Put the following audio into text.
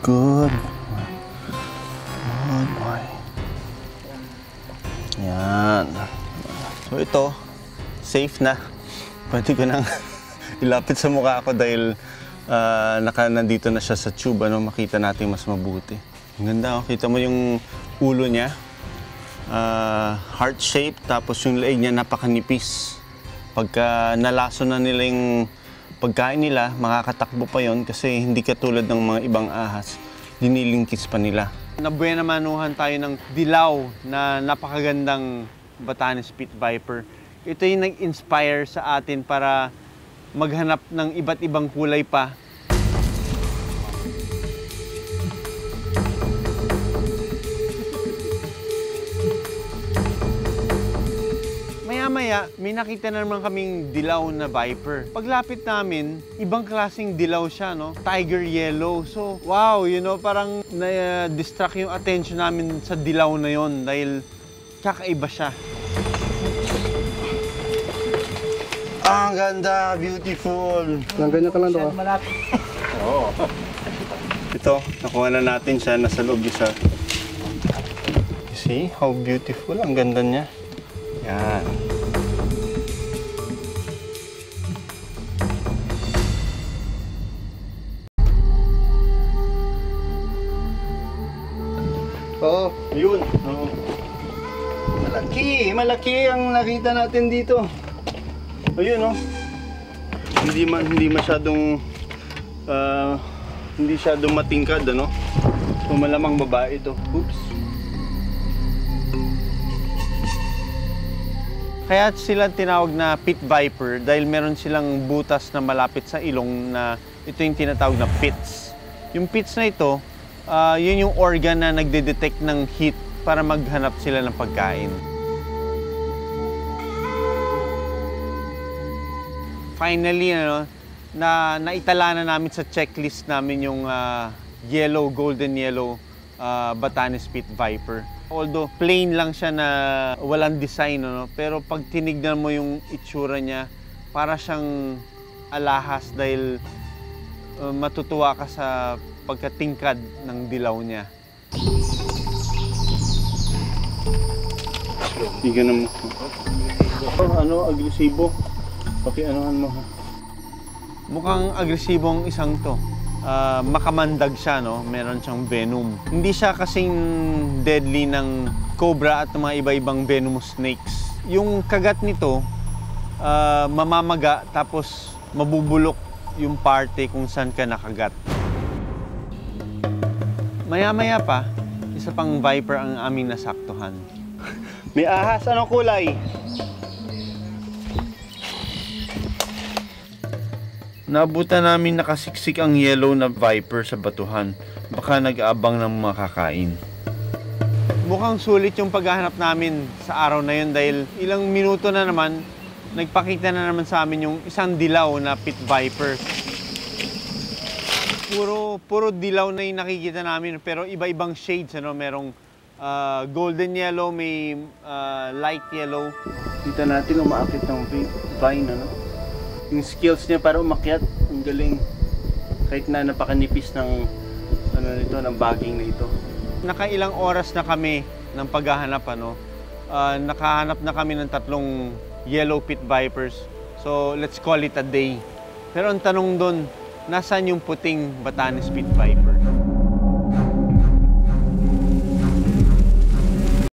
Good. Good boy. Yan. So ito, safe na. Pwede ko nang ilapit sa mukha ko dahil nandito na siya sa tube. Ano, makita natin mas mabuti. Ang ganda, oh. Kita mo yung ulo niya. Heart shape, tapos yung leeg niya napakanipis. Pagka nalaso na nila yung pagkain nila, makakatakbo pa yon kasi hindi katulad ng mga ibang ahas, dinilingkis pa nila. Nabuenamanuhan tayo ng dilaw na napakagandang Batanes Pit Viper. Ito yung nag-inspire sa atin para maghanap ng iba't ibang kulay pa. Maya-maya, may nakita na naman kaming dilaw na viper. Paglapit namin, ibang klaseng dilaw siya, no? Tiger yellow. So, wow, you know, parang na-distract yung attention namin sa dilaw na yon dahil kakaiba siya. Ang ganda, beautiful. Lang ganyan ka lang doon. Malapit. Oo. Ito, nakuha na natin siya, nasa loob isa. You see how beautiful, ang ganda niya. Yan. Oo. Yun. Oo. Malaki ang nakita natin dito. Ayun, oh. Hindi masyadong hindi masyadong matingkad, ano? So, malamang babae ito. Oops. Kaya sila tinawag na pit viper dahil meron silang butas na malapit sa ilong na ito yung tinatawag na pits. Yung pits na ito, yun yung organ na nagde-detect ng heat para maghanap sila ng pagkain. Finally, naitala na namin sa checklist namin yung golden yellow Batanes Pit Viper. Although plain lang siya na walang design, no? Pero pag tinignan mo yung itsura niya, para siyang alahas dahil matutuwa ka sa pagkatingkad ng dilaw niya. Tignan mo. Agresibo. Pakianuhan mo. Mukhang agresibong isang to. Makamandag siya, no? Meron siyang venom. Hindi siya kasing deadly ng cobra at mga iba-ibang venomous snakes. Yung kagat nito, mamamaga tapos mabubulok yung parte kung saan ka nakagat. Maya-maya pa, isa pang viper ang aming nasaktuhan. May ahas, anong kulay? Nabutan namin nakasiksik ang yellow na viper sa batuhan. Baka nag-aabang ng makakain. Mukhang sulit yung paghahanap namin sa araw na yun dahil ilang minuto na naman, nagpakita na naman sa amin yung isang dilaw na pit viper. Puro dilaw na yung nakikita namin pero iba-ibang shades. Ano? Merong golden yellow, may light yellow. Kita natin umaakit ng vine, ano? Yung skills niya para umakyat, ang galing. Kahit na napakanipis ng ng bagging na ito. Nakailang oras na kami ng paghahanap, ano. Nakahanap na kami ng 3 yellow pit vipers. So let's call it a day. Pero ang tanong doon, nasaan yung puting Batanes Pit Viper?